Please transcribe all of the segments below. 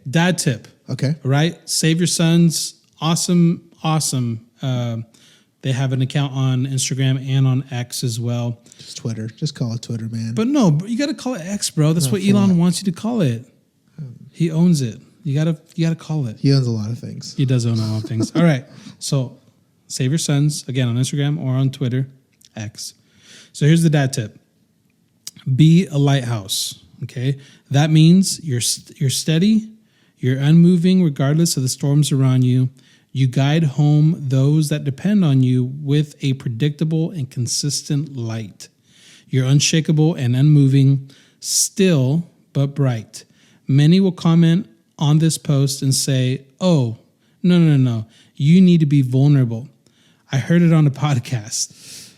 dad tip. Okay. Right? Save Your Sons. Awesome. They have an account on Instagram and on X as well. Just Twitter. Just call it Twitter, man. But no, you got to call it X, bro. That's what Elon wants you to call it. He owns it. You gotta call it. He owns a lot of things. He does own a lot of things. All right. So Save Your Sons, again, on Instagram or on Twitter, X. So here's the dad tip. Be a lighthouse, okay? That means you're steady, you're unmoving regardless of the storms around you. You guide home those that depend on you with a predictable and consistent light. You're unshakable and unmoving, still but bright. Many will comment on this post and say, oh, no. You need to be vulnerable. I heard it on a podcast.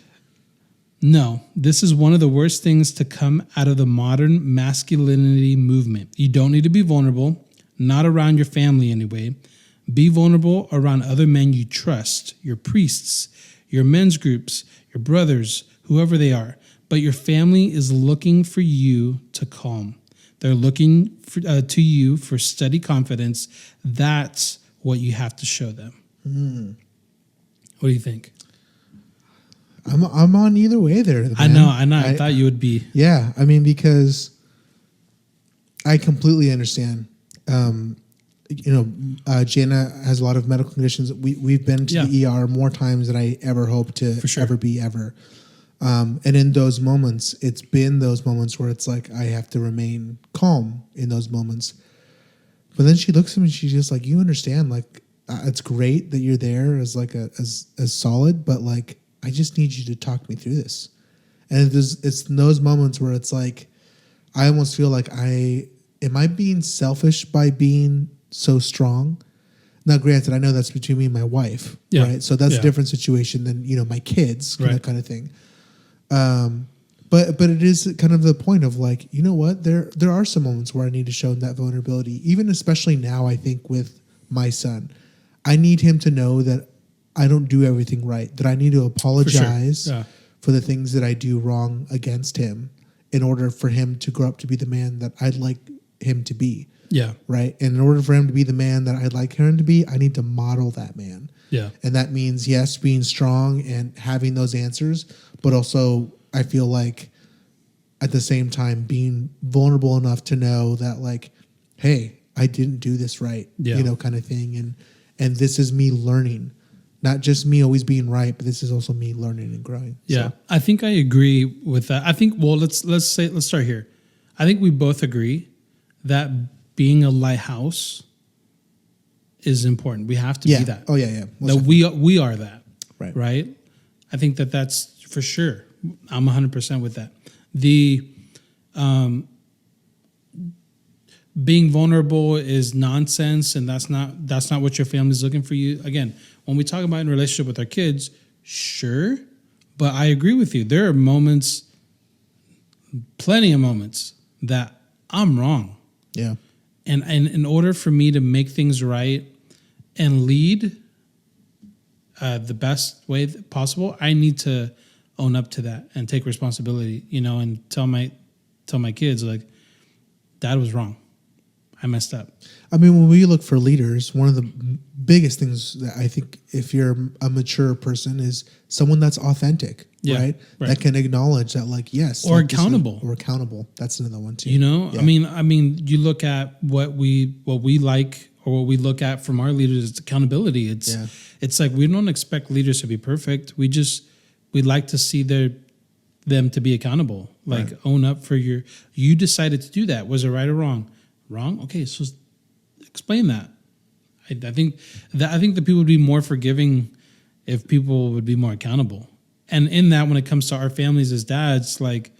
No, this is one of the worst things to come out of the modern masculinity movement. You don't need to be vulnerable, not around your family anyway. Be vulnerable around other men you trust, your priests, your men's groups, your brothers, whoever they are. But your family is looking for you to calm. They're looking to you for steady confidence. That's what you have to show them. What do you think? I'm on either way there, man. I know. I thought you would be. Yeah, I mean, because I completely understand. Jana has a lot of medical conditions. We've been to the ER more times than I ever hope to ever be ever. And in those moments, it's been those moments where it's like I have to remain calm in those moments. But then she looks at me and she's just like, you understand, like it's great that you're there as like as solid, but like I just need you to talk me through this. And it's in those moments where it's like I almost feel like am I being selfish by being so strong? Now, granted, I know that's between me and my wife, right? So that's a different situation than my kids, kind of thing. But it is kind of the point of like, you know what? There are some moments where I need to show that vulnerability, even especially now. I think with my son, I need him to know that I don't do everything right. That I need to apologize for the things that I do wrong against him, in order for him to grow up to be the man that I'd like him to be. Yeah. Right. And in order for him to be the man that I'd like him to be, I need to model that man. Yeah. And that means, yes, being strong and having those answers, but also I feel like at the same time being vulnerable enough to know that like, hey, I didn't do this right, kind of thing. And this is me learning, not just me always being right, but this is also me learning and growing. Yeah. So. I think I agree with that. I think, well, let's start here. I think we both agree that being a lighthouse is important. We have to be that. Oh yeah. That we are that. Right. I think that's for sure. I'm 100% with that. The being vulnerable is nonsense, and that's not what your family's looking for you. Again, when we talk about in relationship with our kids, sure, but I agree with you. There are moments, plenty of moments, that I'm wrong. Yeah. And in order for me to make things right and lead the best way possible, I need to own up to that and take responsibility, and tell my kids, like, Dad was wrong. I messed up. I mean, when we look for leaders, one of the biggest things that I think, if you're a mature person, is someone that's authentic, right? That can acknowledge that, like, yes, or accountable. Or accountable. That's another one too. Yeah. I mean, you look at what we like, or what we look at from our leaders, is accountability. It's like we don't expect leaders to be perfect. We'd like to see them to be accountable. Like, own up for you decided to do that. Was it right or wrong? Wrong? Okay, so explain that. I think that people would be more forgiving if people would be more accountable. And in that, when it comes to our families as dads, like,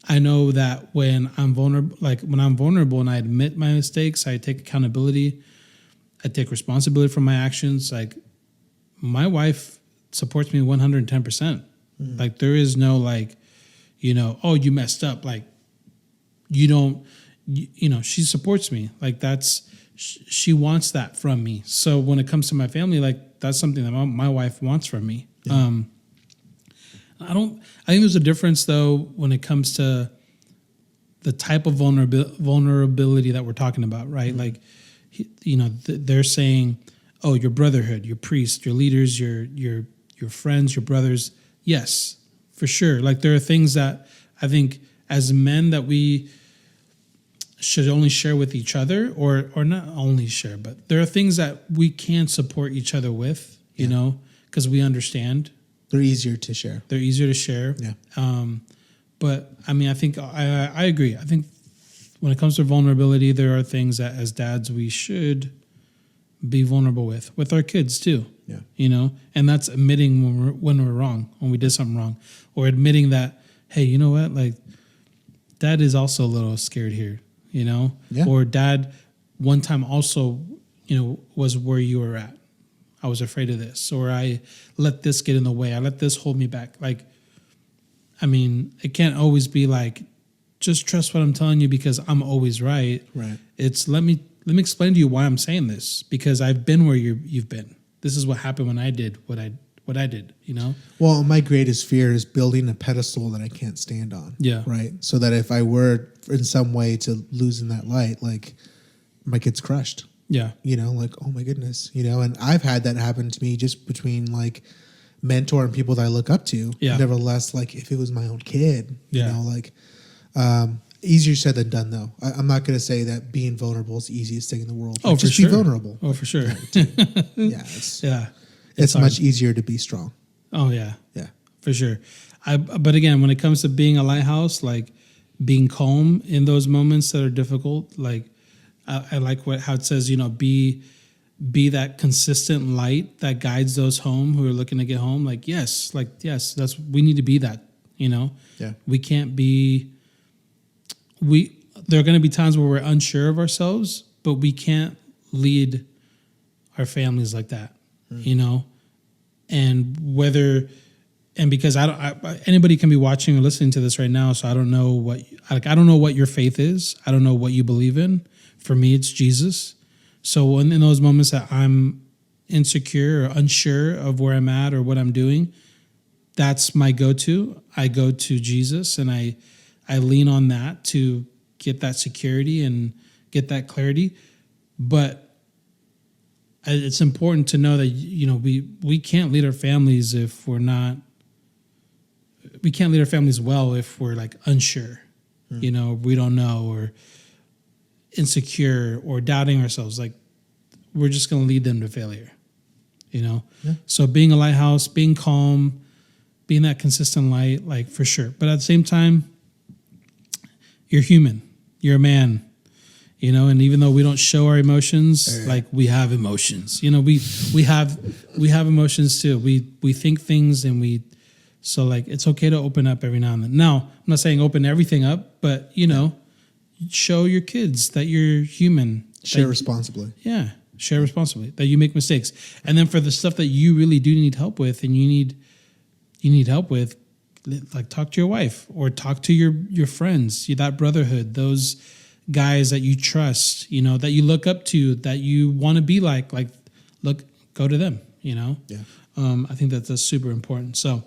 I know that when I'm vulnerable and I admit my mistakes, I take accountability, I take responsibility for my actions. Like, my wife supports me 110%. Like, there is no like, oh, you messed up. Like, she supports me. Like, she wants that from me. So when it comes to my family, like, that's something that my wife wants from me. Yeah. I think there's a difference though when it comes to the type of vulnerability that we're talking about, right? Like, they're saying, oh, your brotherhood, your priest, your leaders, your friends, your brothers. Yes, for sure. Like there are things that I think as men that we should only share with each other, or not only share, but there are things that we can support each other with, you know, because we understand. They're easier to share. Yeah. But I mean, I think I agree. I think when it comes to vulnerability, there are things that as dads we should be vulnerable with our kids too. Yeah. You know, and that's admitting when we're wrong, when we did something wrong, or admitting that, hey, you know what, like dad is also a little scared here, you know, or dad one time also, you know, was where you were at. I was afraid of this, or I let this get in the way. I let this hold me back. Like, I mean, it can't always be like, just trust what I'm telling you because I'm always right. Right. It's let me explain to you why I'm saying this, because I've been where you've been. This is what happened when I did what I did, you know? Well, my greatest fear is building a pedestal that I can't stand on. Yeah. Right. So that if I were in some way to lose in that light, like my kid's crushed. Yeah. You know, like, oh my goodness, you know, and I've had that happen to me just between like mentor and people that I look up to. Yeah. Nevertheless, like if it was my own kid, you know, like, easier said than done though. I'm not going to say that being vulnerable is the easiest thing in the world. Oh, just for sure. be vulnerable. Oh, for sure. It's much easier to be strong. Oh yeah. Yeah. For sure. But again, when it comes to being a lighthouse, like being calm in those moments that are difficult, like I like how it says, you know, be that consistent light that guides those home who are looking to get home. Like, yes, we need to be that, you know? Yeah. We can't be, there are going to be times where we're unsure of ourselves, but we can't lead our families like that, you know? And because anybody can be watching or listening to this right now. So I don't know what your faith is. I don't know what you believe in. For me, it's Jesus. So in those moments that I'm insecure or unsure of where I'm at or what I'm doing, that's my go-to. I go to Jesus and I lean on that to get that security and get that clarity. But it's important to know that, you know, we can't lead our families if we can't lead our families well if we're like unsure, you know, we don't know, or insecure or doubting ourselves. Like we're just going to lead them to failure, you know? Yeah. So being a lighthouse, being calm, being that consistent light, like for sure. But at the same time, you're human, you're a man, you know, and even though we don't show our emotions, like we have emotions, you know, we have emotions too. We think things so like, it's okay to open up every now and then. Now, I'm not saying open everything up, but you know, show your kids that you're human. Share responsibly. Yeah. Share responsibly, that you make mistakes. And then for the stuff that you really do need help with and you need help with, like talk to your wife or talk to your friends, that brotherhood, those guys that you trust, you know, that you look up to, that you want to be like, go to them, you know? Yeah. I think that's super important. So